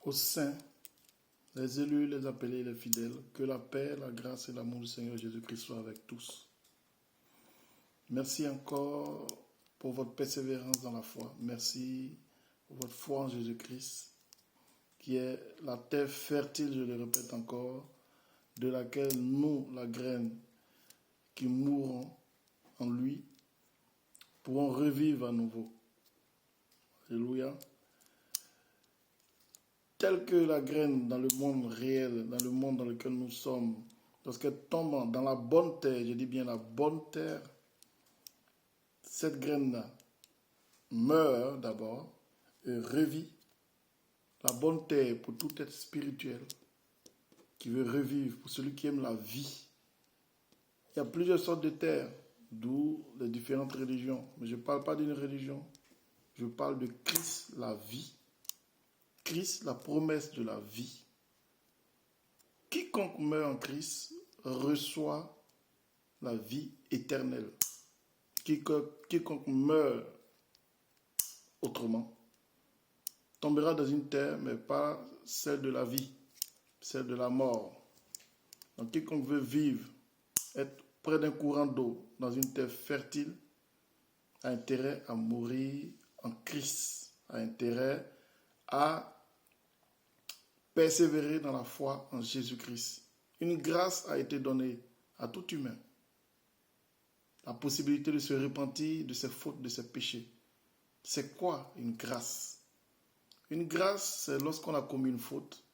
aux saints, les élus, les appelés, les fidèles, que la paix, la grâce et l'amour du Seigneur Jésus-Christ soient avec tous. Merci encore pour votre persévérance dans la foi. Merci pour votre foi en Jésus-Christ, qui est la terre fertile, je le répète encore, de laquelle nous, la graine, qui mourrons en lui, pourrons revivre à nouveau. Alléluia. Telle que la graine dans le monde réel, dans le monde dans lequel nous sommes, lorsqu'elle tombe dans la bonne terre, je dis bien la bonne terre, cette graine-là meurt d'abord et revit. La bonne terre pour tout être spirituel qui veut revivre, pour celui qui aime la vie. Il y a plusieurs sortes de terres, d'où les différentes religions. Mais je ne parle pas d'une religion, je parle de Christ, la vie. Christ, la promesse de la vie. Quiconque meurt en Christ reçoit la vie éternelle. Quiconque meurt autrement tombera dans une terre, mais pas celle de la vie, celle de la mort. Donc quiconque veut vivre, être près d'un courant d'eau, dans une terre fertile, a intérêt à mourir en Christ, a intérêt à persévérer dans la foi en Jésus-Christ. Une grâce a été donnée à tout humain. La possibilité de se repentir de ses fautes, de ses péchés. C'est quoi une grâce? Une grâce, c'est lorsqu'on a commis une faute.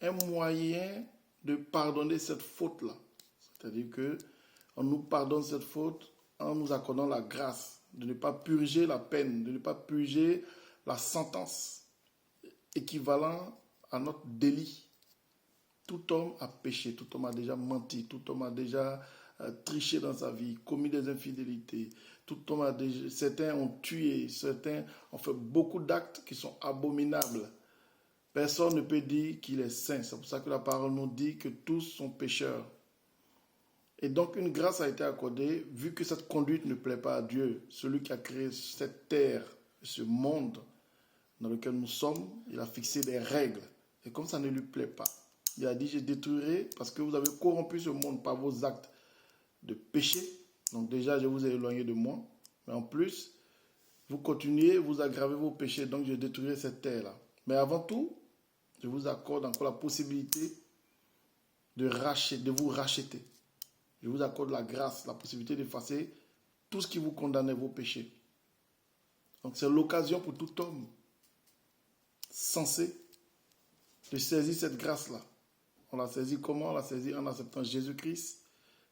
Un moyen de pardonner cette faute-là. C'est-à-dire qu'on nous pardonne cette faute en nous accordant la grâce de ne pas purger la peine, de ne pas purger la sentence équivalent à notre délit. Tout homme a péché, tout homme a déjà menti, tout homme a déjà triché dans sa vie, commis des infidélités. Certains ont tué, certains ont fait beaucoup d'actes qui sont abominables. Personne ne peut dire qu'il est saint. C'est pour ça que la parole nous dit que tous sont pécheurs. Et donc une grâce a été accordée, vu que cette conduite ne plaît pas à Dieu, celui qui a créé cette terre, ce monde dans lequel nous sommes, il a fixé des règles. Et comme ça ne lui plaît pas, il a dit, je détruirai parce que vous avez corrompu ce monde par vos actes de péché. Donc déjà, je vous ai éloigné de moi. Mais en plus, vous continuez, vous aggravez vos péchés. Donc je détruirai cette terre-là. Mais avant tout, je vous accorde encore la possibilité de vous racheter. Je vous accorde la grâce, la possibilité d'effacer tout ce qui vous condamnait vos péchés. Donc c'est l'occasion pour tout homme censé de saisir cette grâce-là. On l'a saisit comment? On l'a saisit en acceptant Jésus-Christ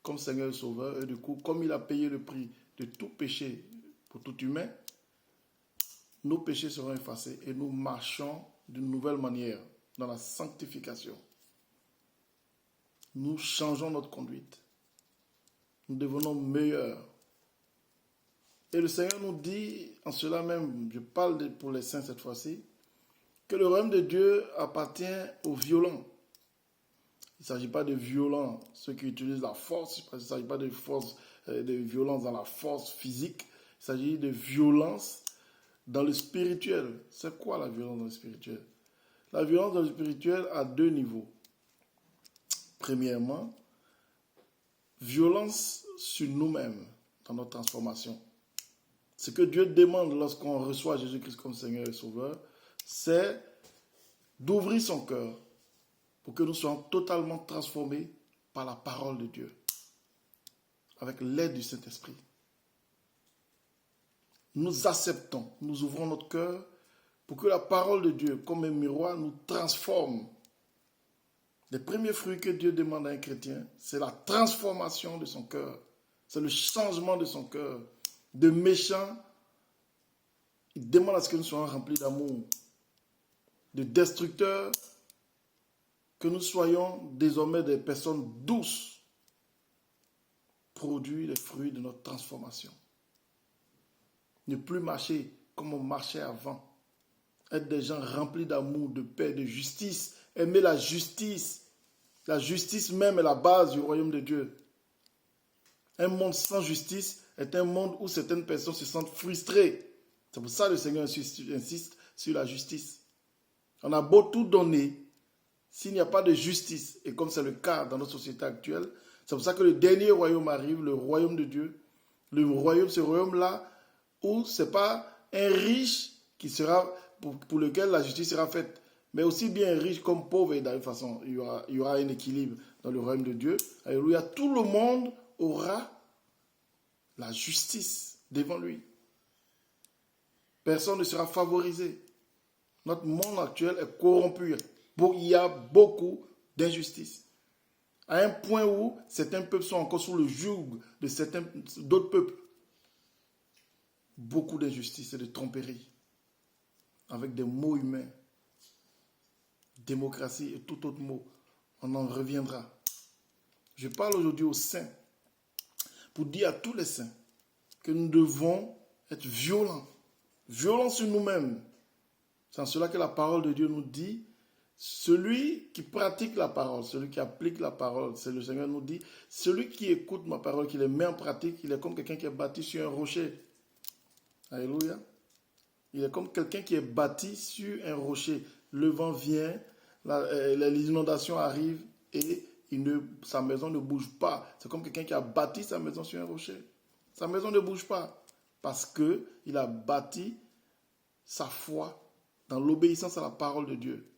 comme Seigneur et Sauveur. Et du coup, comme il a payé le prix de tout péché pour tout humain, nos péchés seront effacés et nous marchons d'une nouvelle manière dans la sanctification. Nous changeons notre conduite. Nous devenons meilleurs. Et le Seigneur nous dit, en cela même, je parle pour les saints cette fois-ci, que le royaume de Dieu appartient aux violents. Il ne s'agit pas de violents, ceux qui utilisent la force. Il ne s'agit pas de violence dans la force physique. Il s'agit de violence dans le spirituel. C'est quoi la violence dans le spirituel? La violence dans le spirituel a deux niveaux. Premièrement, violence sur nous-mêmes dans notre transformation. Ce que Dieu demande lorsqu'on reçoit Jésus-Christ comme Seigneur et Sauveur, c'est d'ouvrir son cœur pour que nous soyons totalement transformés par la parole de Dieu, avec l'aide du Saint-Esprit. Nous acceptons, nous ouvrons notre cœur pour que la parole de Dieu, comme un miroir, nous transforme. Les premiers fruits que Dieu demande à un chrétien, c'est la transformation de son cœur, c'est le changement de son cœur. De méchant, il demande à ce que nous soyons remplis d'amour. De destructeurs, que nous soyons désormais des personnes douces, produire les fruits de notre transformation. Ne plus marcher comme on marchait avant. Être des gens remplis d'amour, de paix, de justice. Aimer la justice. La justice même est la base du royaume de Dieu. Un monde sans justice est un monde où certaines personnes se sentent frustrées. C'est pour ça que le Seigneur insiste sur la justice. On a beau tout donner, s'il n'y a pas de justice, et comme c'est le cas dans notre société actuelle, c'est pour ça que le dernier royaume arrive, le royaume de Dieu. Le royaume, ce royaume-là, où ce n'est pas un riche qui sera, pour lequel la justice sera faite, mais aussi bien riche comme pauvre, et d'une façon, il y aura un équilibre dans le royaume de Dieu. Alléluia, tout le monde aura la justice devant lui. Personne ne sera favorisé. Notre monde actuel est corrompu. Il y a beaucoup d'injustice. À un point où certains peuples sont encore sous le joug de d'autres peuples. Beaucoup d'injustice et de tromperie. Avec des mots humains. Démocratie et tout autre mot. On en reviendra. Je parle aujourd'hui aux saints. Pour dire à tous les saints que nous devons être violents. Violents sur nous-mêmes. C'est en cela que la parole de Dieu nous dit, celui qui pratique la parole, celui qui applique la parole, c'est le Seigneur nous dit, celui qui écoute ma parole, qui les met en pratique, il est comme quelqu'un qui est bâti sur un rocher. Alléluia. Il est comme quelqu'un qui est bâti sur un rocher. Le vent vient, les inondations arrivent et sa maison ne bouge pas. C'est comme quelqu'un qui a bâti sa maison sur un rocher. Sa maison ne bouge pas parce qu'il a bâti sa foi dans l'obéissance à la parole de Dieu.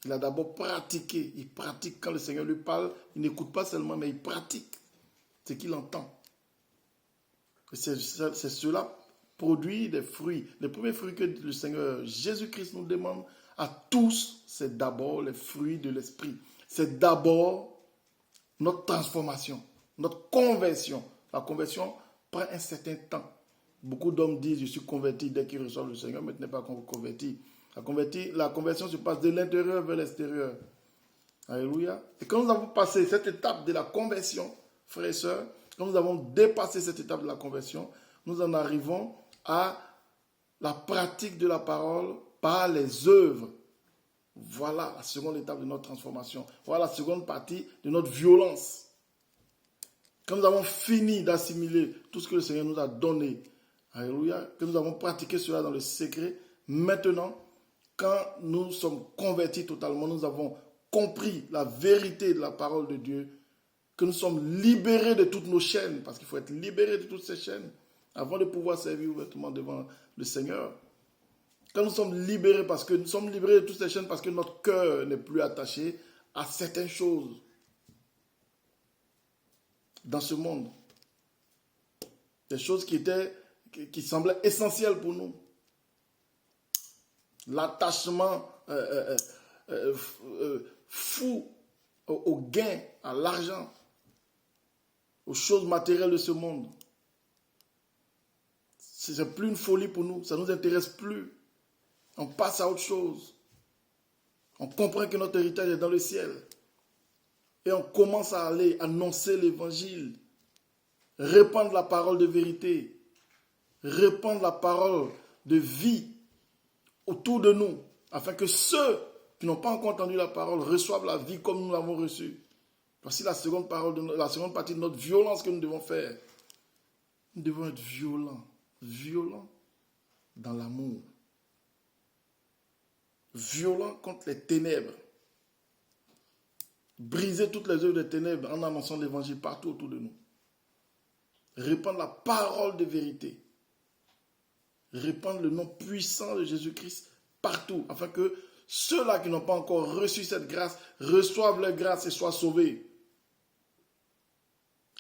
Il a d'abord pratiqué. Il pratique quand le Seigneur lui parle. Il n'écoute pas seulement, mais il pratique ce qu'il entend. Et cela produit des fruits. Les premiers fruits que le Seigneur Jésus-Christ nous demande à tous, c'est d'abord les fruits de l'Esprit. C'est d'abord notre transformation, notre conversion. La conversion prend un certain temps. Beaucoup d'hommes disent, je suis converti dès qu'ils reçoivent le Seigneur, mais tu n'es pas converti. La conversion se passe de l'intérieur vers l'extérieur. Alléluia. Et quand nous avons passé cette étape de la conversion, frères et sœurs, quand nous avons dépassé cette étape de la conversion, nous en arrivons à la pratique de la parole par les œuvres. Voilà la seconde étape de notre transformation. Voilà la seconde partie de notre violence. Quand nous avons fini d'assimiler tout ce que le Seigneur nous a donné, alléluia, que nous avons pratiqué cela dans le secret, maintenant, quand nous sommes convertis totalement, nous avons compris la vérité de la parole de Dieu, que nous sommes libérés de toutes nos chaînes, parce qu'il faut être libéré de toutes ces chaînes avant de pouvoir servir ouvertement devant le Seigneur. Quand nous sommes libérés, parce que nous sommes libérés de toutes ces chaînes, parce que notre cœur n'est plus attaché à certaines choses dans ce monde. Des choses qui semblaient essentielles pour nous. L'attachement fou au gain, à l'argent, aux choses matérielles de ce monde. Ce n'est plus une folie pour nous, ça ne nous intéresse plus. On passe à autre chose. On comprend que notre héritage est dans le ciel. Et on commence à aller annoncer l'évangile, répandre la parole de vérité, répandre la parole de vie autour de nous, afin que ceux qui n'ont pas encore entendu la parole reçoivent la vie comme nous l'avons reçue. Voici la seconde partie de notre violence que nous devons faire. Nous devons être violents dans l'amour, violents contre les ténèbres, briser toutes les œuvres des ténèbres en annonçant l'évangile partout autour de nous, répandre la parole de vérité, répandre le nom puissant de Jésus-Christ partout, afin que ceux-là qui n'ont pas encore reçu cette grâce reçoivent la grâce et soient sauvés.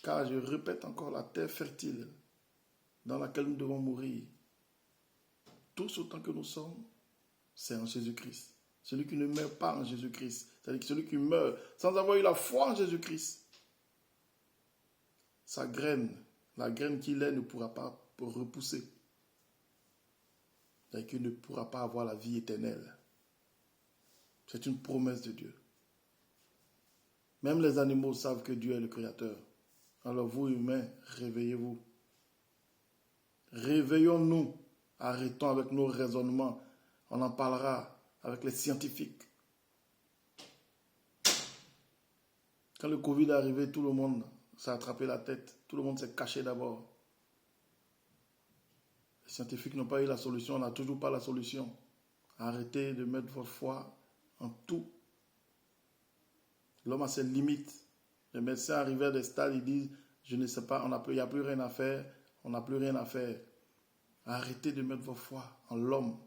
Car je répète encore, la terre fertile dans laquelle nous devons mourir, tous autant que nous sommes, c'est en Jésus-Christ. Celui qui ne meurt pas en Jésus-Christ, c'est-à-dire celui qui meurt sans avoir eu la foi en Jésus-Christ, sa graine, la graine qu'il est, ne pourra pas repousser. C'est-à-dire qu'il ne pourra pas avoir la vie éternelle. C'est une promesse de Dieu. Même les animaux savent que Dieu est le Créateur. Alors vous, humains, réveillez-vous. Réveillons-nous. Arrêtons avec nos raisonnements. On en parlera avec les scientifiques. Quand le Covid est arrivé, tout le monde s'est attrapé la tête. Tout le monde s'est caché d'abord. Les scientifiques n'ont pas eu la solution. On n'a toujours pas la solution. Arrêtez de mettre votre foi en tout. L'homme a ses limites. Les médecins arrivent à des stades, ils disent, je ne sais pas, il n'y a plus rien à faire, on n'a plus rien à faire. Arrêtez de mettre votre foi en l'homme.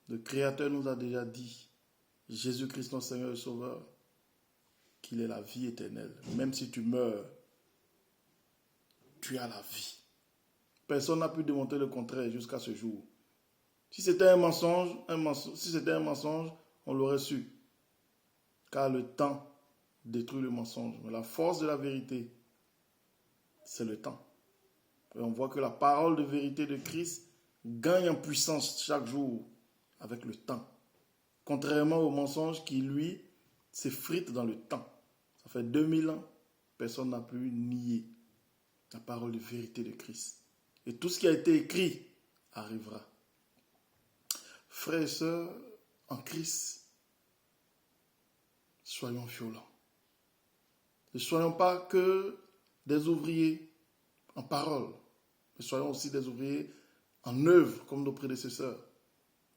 Le Créateur nous a déjà dit, Jésus-Christ, notre Seigneur et Sauveur, qu'il est la vie éternelle. Même si tu meurs, tu as la vie. Personne n'a pu démontrer le contraire jusqu'à ce jour. Si c'était un mensonge, on l'aurait su. Car le temps détruit le mensonge. Mais la force de la vérité, c'est le temps. Et on voit que la parole de vérité de Christ gagne en puissance chaque jour avec le temps. Contrairement au mensonge qui, lui, s'effrite dans le temps. Ça fait 2000 ans, personne n'a pu nier la parole de vérité de Christ. Et tout ce qui a été écrit arrivera. Frères et sœurs, en Christ, soyons violents. Ne soyons pas que des ouvriers en parole, mais soyons aussi des ouvriers en œuvre, comme nos prédécesseurs.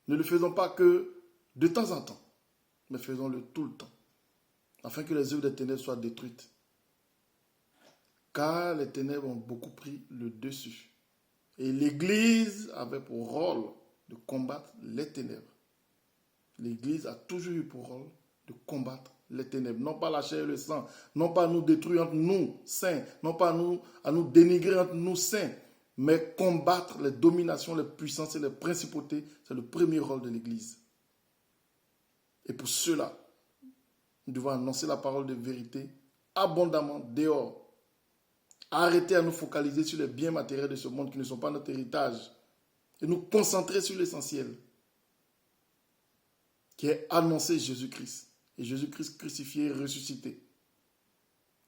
Ne le faisons pas que de temps en temps, mais faisons-le tout le temps, afin que les œuvres des ténèbres soient détruites. Car les ténèbres ont beaucoup pris le dessus. Et l'Église avait pour rôle de combattre les ténèbres. L'Église a toujours eu pour rôle de combattre les ténèbres. Non pas la chair et le sang, non pas nous détruire entre nous, saints, non pas à nous dénigrer entre nous, saints, mais combattre les dominations, les puissances et les principautés. C'est le premier rôle de l'Église. Et pour cela, nous devons annoncer la parole de vérité abondamment dehors. Arrêtez à nous focaliser sur les biens matériels de ce monde qui ne sont pas notre héritage et nous concentrer sur l'essentiel qui est annoncer Jésus-Christ. Et Jésus-Christ crucifié et ressuscité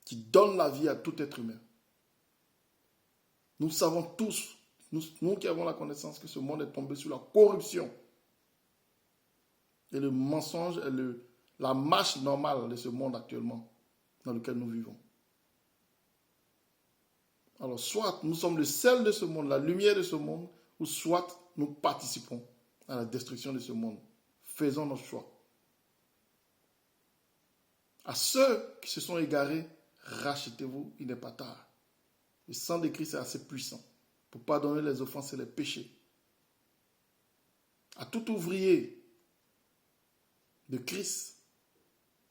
qui donne la vie à tout être humain. Nous savons tous, nous qui avons la connaissance, que ce monde est tombé sous la corruption. Et le mensonge est la marche normale de ce monde actuellement dans lequel nous vivons. Alors, soit nous sommes le sel de ce monde, la lumière de ce monde, ou soit nous participons à la destruction de ce monde. Faisons notre choix. À ceux qui se sont égarés, rachetez-vous, il n'est pas tard. Le sang de Christ est assez puissant pour pardonner les offenses et les péchés. À tout ouvrier de Christ,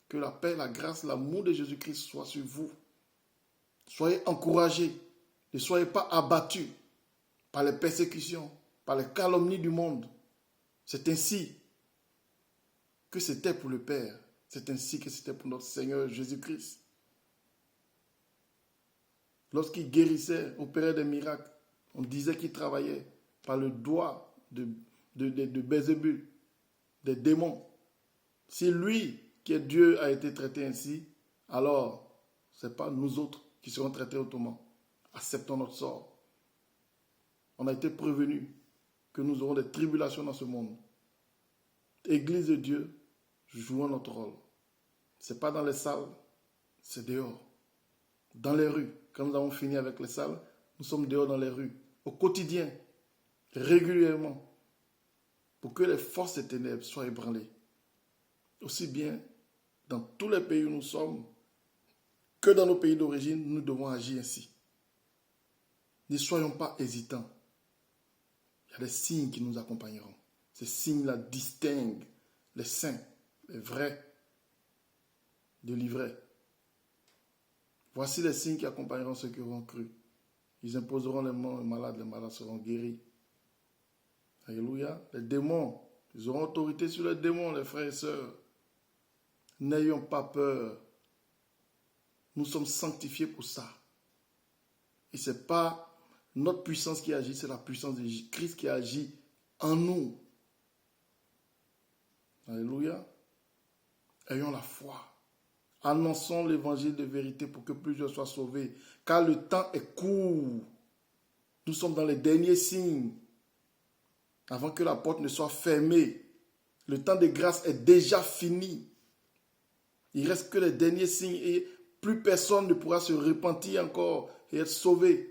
que la paix, la grâce, l'amour de Jésus-Christ soit sur vous. Soyez encouragés. Ne soyez pas abattus par les persécutions, par les calomnies du monde. C'est ainsi que c'était pour le Père. C'est ainsi que c'était pour notre Seigneur Jésus-Christ. Lorsqu'il guérissait, opérait des miracles, on disait qu'il travaillait par le doigt de Belzébul, des démons. Si lui, qui est Dieu, a été traité ainsi, alors ce n'est pas nous autres qui serons traités autrement. Acceptons notre sort. On a été prévenus que nous aurons des tribulations dans ce monde. Église de Dieu, jouons notre rôle. Ce n'est pas dans les salles, c'est dehors. Dans les rues. Quand nous avons fini avec les salles, nous sommes dehors dans les rues. Au quotidien, régulièrement, pour que les forces des ténèbres soient ébranlées. Aussi bien dans tous les pays où nous sommes, que dans nos pays d'origine, nous devons agir ainsi. Ne soyons pas hésitants. Il y a des signes qui nous accompagneront. Ces signes-là distinguent les saints, les vrais, de l'ivraie. Voici les signes qui accompagneront ceux qui auront cru. Ils imposeront les mains aux malades, les malades seront guéris. Alléluia. Les démons, ils auront autorité sur les démons, les frères et sœurs. N'ayons pas peur. Nous sommes sanctifiés pour ça. Et ce n'est pas notre puissance qui agit, c'est la puissance de Christ qui agit en nous. Alléluia. Ayons la foi. Annonçons l'évangile de vérité pour que plusieurs soient sauvés. Car le temps est court. Nous sommes dans les derniers signes. Avant que la porte ne soit fermée. Le temps de grâce est déjà fini. Il ne reste que les derniers signes et plus personne ne pourra se repentir encore et être sauvé.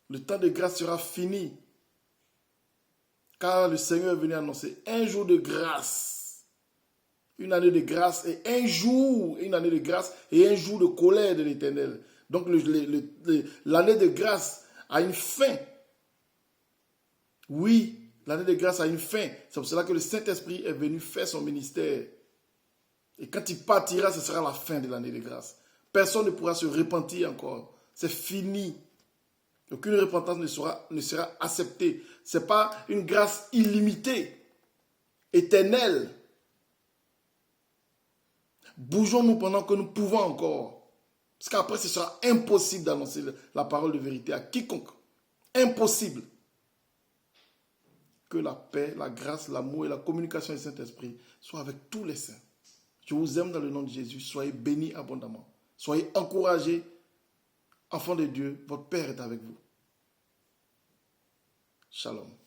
Le temps de grâce sera fini. Car le Seigneur est venu annoncer un jour de grâce, une année de grâce et un jour, une année de grâce et un jour de colère de l'Éternel. Donc l'année de grâce a une fin. Oui, l'année de grâce a une fin. C'est pour cela que le Saint-Esprit est venu faire son ministère. Et quand il partira, ce sera la fin de l'année de grâce. Personne ne pourra se repentir encore. C'est fini. Aucune repentance ne sera acceptée. Ce n'est pas une grâce illimitée, éternelle. Bougeons-nous pendant que nous pouvons encore. Parce qu'après, ce sera impossible d'annoncer la parole de vérité à quiconque. Impossible. Que la paix, la grâce, l'amour et la communication du Saint-Esprit soient avec tous les saints. Je vous aime dans le nom de Jésus. Soyez bénis abondamment. Soyez encouragés. Enfants de Dieu, votre Père est avec vous. Shalom.